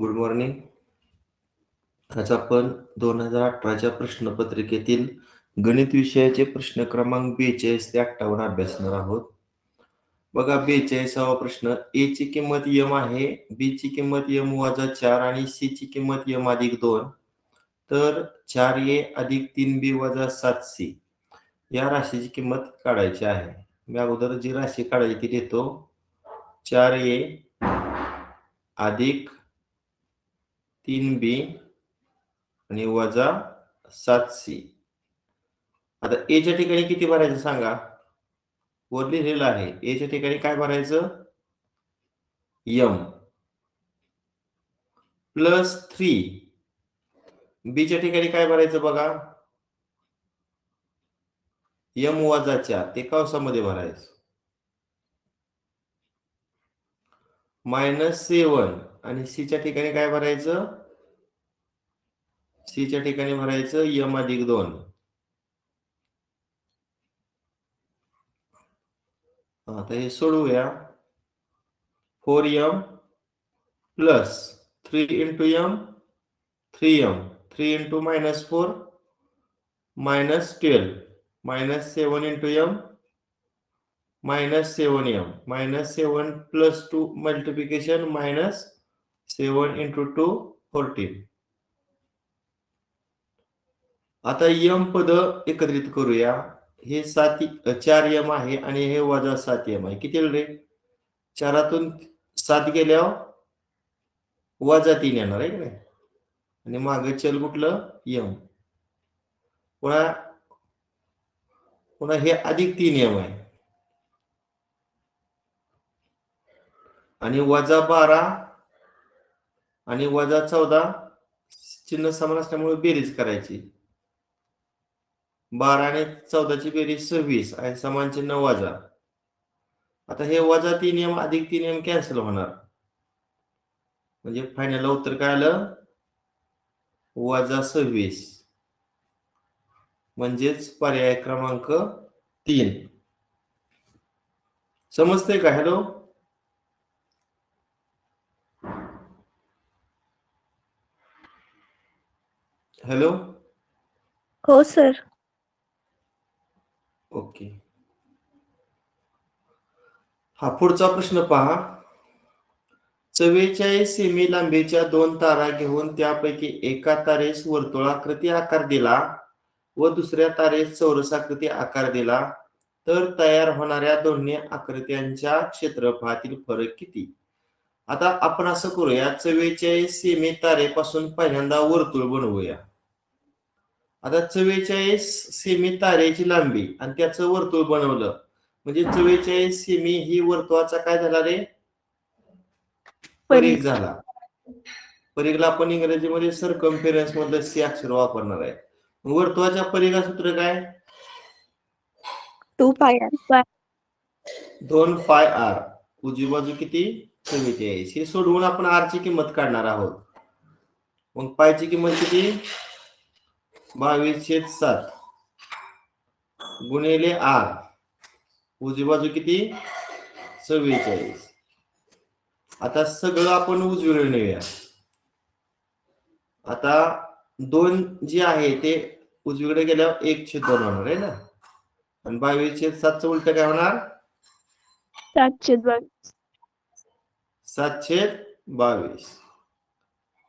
Good morning. आज आपण 2018च्या प्रश्नपत्रिकेतील गणित विषयाचे प्रश्न क्रमांक 42 ते 58 अभ्यासणार आहोत. बघा 42वा प्रश्न. ए ची किंमत m आहे, बी ची किंमत m वजा 4 आणि सी ची किंमत m अधिक 2. तर 4a अधिक 3b वजा 7c या राशीची किंमत काढायची आहे. मी अगोदर जी राशी काढायची ती देतो. 4a अधिक 3b आणि वजा 7c. आता ए च्या ठिकाणी किती भरायचं सांगा. वर लिहिलेलं आहे ए च्या ठिकाणी काय भरायचं, m प्लस 3. बी च्या ठिकाणी काय भरायचं बघा, m वजा 4 ते कंसामध्ये भरायचं, मायनस 7 आणि सी च्या ठिकाणी काय भरायचं, सी च्या ठिकाणी भरायचं m अधिक 2. आता हे सोडवूया. 4m plus 3 into m 3m, 3 into minus 4 minus 12, minus 7 into m minus 7m, minus 7 plus 2 multiplication minus 7 into 2 14. आता m पद एकत्रित करूया. हे 4m आहे आणि हे वजा 7m आहे. किती रे, 4तून 7 गेल्यावर वजा 3 येणार आहे की नाही, आणि मागे चल कुठलं, m. पुन्हा हे अधिक 3m आहे आणि वजा 12 आणि वजा 14 चिन्ह समान असल्यामुळे बेरीज करायची. 12 आणि 14 ची बेरीज 26 आणि समान चिन्ह वजा. आता हे वजा 3m अधिक 3m कॅन्सल होणार, म्हणजे फायनल उत्तर काय आलं, वजा 26. म्हणजेच पर्याय क्रमांक 3. समजतंय का? Hello, hello. हो सर. ओके. हा पुढचा प्रश्न पहा. 44 सेमी लांबीच्या 2 तारा घेऊन त्यापैकी एका तारेस वर्तुळाकृती आकार दिला व दुसऱ्या तारेस चौरसाकृती आकार दिला, तर तयार होणाऱ्या दोन्ही आकृत्यांच्या क्षेत्रफळातील फरक किती? आता आपण असं करूया, 44 सेमी तारेपासून पहिल्यांदा वर्तुळ बनवूया. आता 44 सेमी तारेची लांबी आणि त्याचं वर्तुळ बनवलं म्हणजे 44 सेमी ही वर्तुळाचा काय झाला रे, परिघ झाला. परिघला आपण इंग्रजीमध्ये सर्कम्फरन्स मधलं सी अक्षर वापरणार आहे. वर्तुळाच्या परिघा सूत्र काय, 2 पाय 2 पाय r. उजवी बाजू किती, 44. हे सोडवून आपण r ची किंमत काढणार आहोत. मग पायची किंमत किती, 22/7 गुणिले r. उजवी बाजू किती, 44. आता सगळं आपण उजवीकडे नेऊया. आता 2 जे आहे ते उजवीकडे गेल्यावर 1/2 होणार आहे ना, आणि 22/7 चं उलट काय होणार, 7/22. 7/22.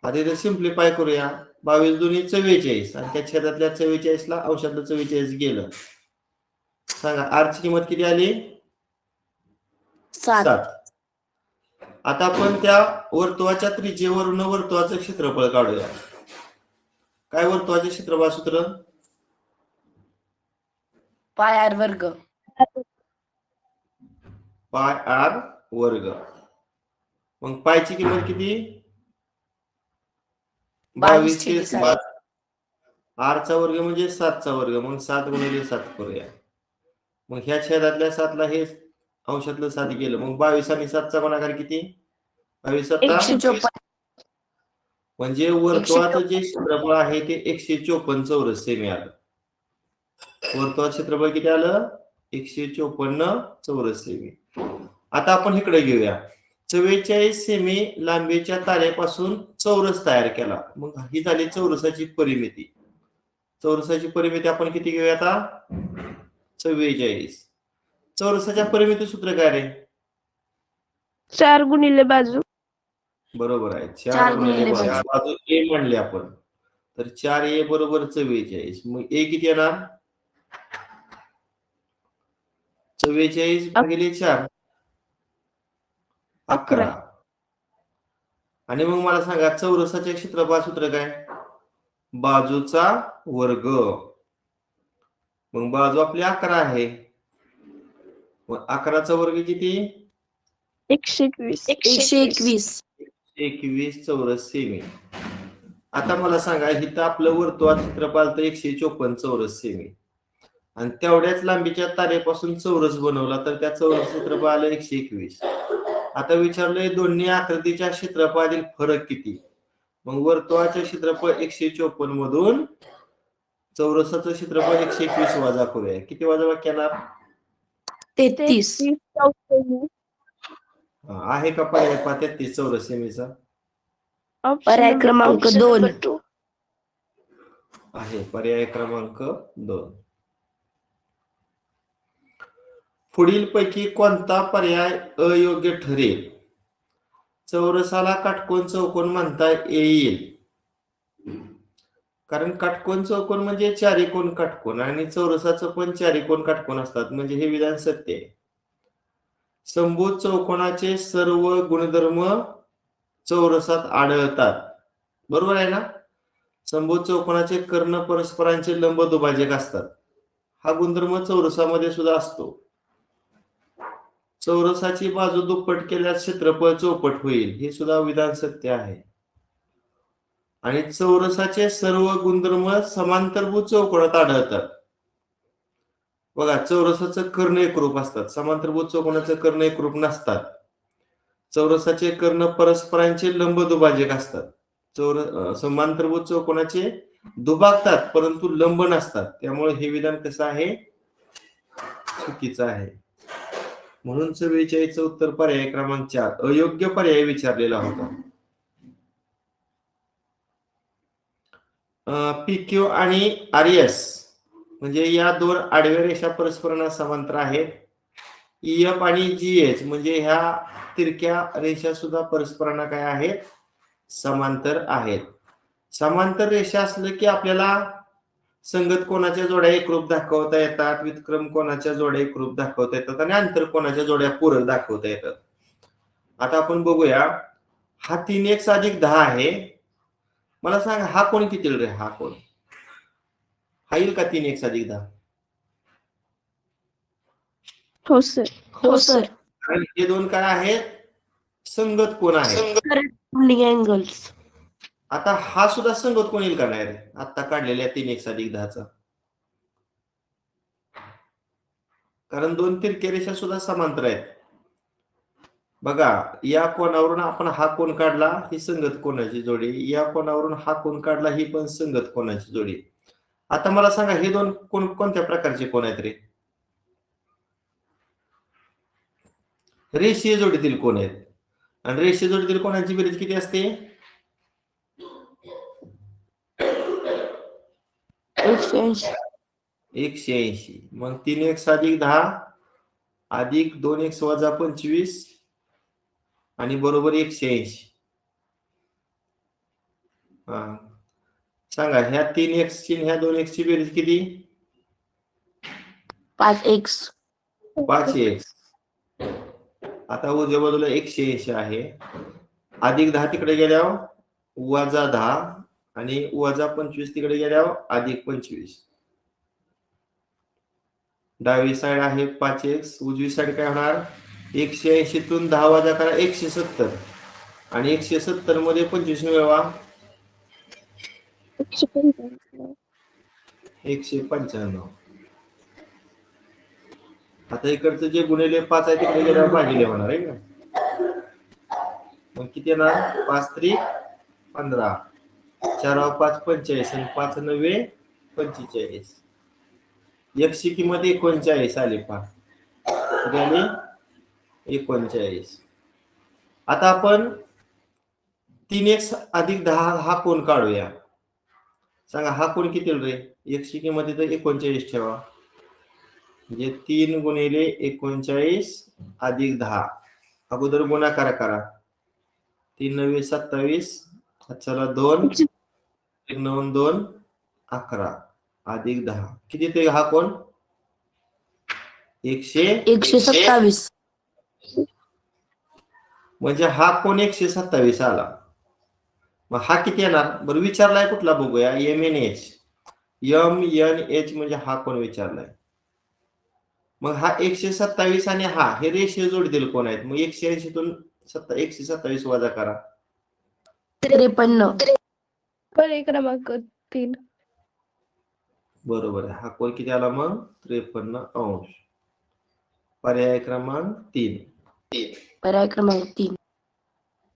आता इथे सिम्प्लिफाय करूया. 22 दुनी 44 आणि त्या छेदातल्या 44 ला अंशातलं 44 गेलं. सांगा r ची किंमत किती आली, 7. आता आपण त्या वर्तुळाच्या त्रिज्येवरून वर्तुळाचं क्षेत्रफळ काढूया. काय वर्तुळाचे क्षेत्रफळ सूत्र, पाय r वर्ग. पाय r वर्ग. मग पायची किंमत किती, 22/7. r चा वर्ग म्हणजे 7 चा वर्ग, मग 7 गुणिले 7 करूया. मग ह्या छेदातल्या 7 ला हे अंशातलं 7 गेलं, मग 22 आणि 7 चा गुणाकार किती, 22/7. म्हणजे वर्तुळाचं जे क्षेत्रफळ आहे ते 154 चौरस सेमी आलं. वर्तुळाचं क्षेत्रफळ किती आलं, 154 चौरस सेमी. आता आपण इकडे घेऊया. 44 सेमी लांबीच्या तारेपासून चौरस तयार केला. मग ही झाली चौरसाची परिमिती. चौरसाची परिमिती आपण किती घेऊया आता? 44. चौरसाच्या परिमिती सूत्र काय रे? 4 गुणिले बाजू. बरोबर आहे. 4 4 गुणिले गुणिले बाजू. बाजू. बाजू ए म्हणले आपण. तर 4a बरोबर 44. मग ए किती येणार? 44 भागिले 4 11. आणि मग मला सांगा चौरसाचे क्षेत्रफळ सूत्र काय? बाजूचा वर्ग. मग बाजू आपली 11 आहे. मग 11चा वर्ग किती? 121. 121. 21 चौरस सेमी. आता मला सांगा इथं आपलं वर्तुळात क्षेत्रफळ तर 154 चौरस सेमी आणि तेवढ्याच लांबीच्या तारेपासून चौरस बनवला तर त्या चौरस क्षेत्रफळ आलं 121. आता विचारलंय दोन्ही आकृतीच्या क्षेत्रफळातील फरक किती? मग वर्तुळाचे क्षेत्रफळ 154 मधून चौरसाचं क्षेत्रफळ 121 वजा करूया. किती वजाबाकी येणार? 33. 33. आहे का पर्याय 33 चौरस सेमीचा? पर्याय क्रमांक 2. आहे पर्याय क्रमांक 2. पुढील पैकी कोणता पर्याय अयोग्य ठरेल? चौरसाला काटकोन चौकोन म्हणता येईल कारण काटकोन चौकोन म्हणजे चारिकोन काटकोन आणि चौरसाचं पण चारिकोन काटकोन असतात म्हणजे हे विधान सत्य आहे. समभुज चौकोनाचे सर्व गुणधर्म चौरसात आढळतात. बरोबर आहे ना? समभुज चौकोनाचे कर्ण परस्परांचे लंब दुभाजक असतात. हा गुणधर्म चौरसामध्ये सुद्धा असतो. चौरसाची बाजू दुप्पट केल्यास क्षेत्रफळ चौपट होईल हे सुद्धा विधान सत्य आहे. आणि चौरसाचे सर्व गुणधर्म समांतरभुज चौकोनात आढळतात. बघा चौरसाचं कर्ण एकरूप असतात, समांतरभुज चौकोनाचे कर्ण एकरूप नसतात. चौरसाचे कर्ण परस्परांचे लंब दुभाजक असतात. समांतरभुज चौकोनाचे दुभागतात परंतु लंब नसतात. त्यामुळे हे विधान कसं आहे? चुकीचं आहे. म्हणून 44चं उत्तर पर्याय क्रमांक 4 अयोग्य पर्याय विचारलेला होता. PQ आणि RS म्हणजे या दोन आडव्या रेषा परस्परांना समांतर आहेत. EF आणि GH म्हणजे ह्या तिरक्या रेषा सुद्धा परस्परांना काय आहेत? समांतर आहेत. समांतर रेषा असलं की आपल्याला संगत कोणाच्या जोड्या एकरूप दाखवता येतात, व्युत्क्रम कोणाच्या जोड्या एकरूप दाखवता येतात आणि आंतर कोणाच्या जोड्या पूरक दाखवता येतात. आता आपण बघूया हा 3x अधिक 10 आहे. मला सांग हा कोण किती रे? हा कोण हा येईल का 3x अधिक 10? हो सर. हो सर. आणि हे दोन काय आहेत? संगत कोण आहेत. अँगल्स. आता हा सुद्धा संगत कोण येईल का नाही रे? आता काढलेल्या 3x अधिक 10चा. कारण दोन तिरक्या रेषा सुद्धा समांतर आहेत. बघा या कोणावरून आपण हा कोण काढला ही संगत कोणाची जोडी, या कोणावरून हा कोण काढला ही पण संगत कोणाची जोडी. आता मला सांगा हे दोन कोण कोणत्या प्रकारचे कोण आहेत रे? रेषीय जोडीतील कोण आहेत. आणि रेषीय जोडीतील कोणाची बेरीज किती असते? 180. मग 3x अधिक 10 अधिक 2x वजा 25 आणि बरोबर 180. सांगा ह्या 3x ची ह्या 2x ची बेरीज किती? 5x. 5x. आता उजव्या बाजूला 180 आहे. अधिक 10 तिकडे गेल्यावर वजा 10 आणि वजा 25 तिकडे गेल्यावर अधिक 25. डावी साइड आहे 5x, उजवी साइड काय होणार? 180 तून 10 वजा करा 170 आणि 170 मध्ये 25 मिळवा 195. आता इकडचं जे गुणिले 5 आहे तिकडे गेल्यावर भागिले होणार आहे का? मग किती येणार? 5 त्रिक 15, 4 5 45 आणि 5 9 45. x ची किंमत 39 आली. पहा 39. आता आपण 3x अधिक 10 हा कोण काढूया. सांगा हा कोण किती रे. x ची किंमत इथं 39 ठेवा. म्हणजे 3 गुणिले 39 अधिक 10. अगोदर गुणाकार करा. 3 9 27. चला 2 1 9 2 11 अधिक 10 किती ते हा कोण 127. म्हणजे हा कोण 127 आला. मग हा किती येणार बरं विचारलाय कुठला बघूया. MNH MNH म्हणजे हा कोण विचारलाय. मग हा 127 आणि हा हे रेषीय जोडतील कोण आहेत. मग 180 तून 127 वजा करा. 53. पर्याय क्रमांक 3. बरोबर आहे. हा कोण किती आला मग 53 अंश. पर्याय क्रमांक 3. पर्याय क्रमांक 3.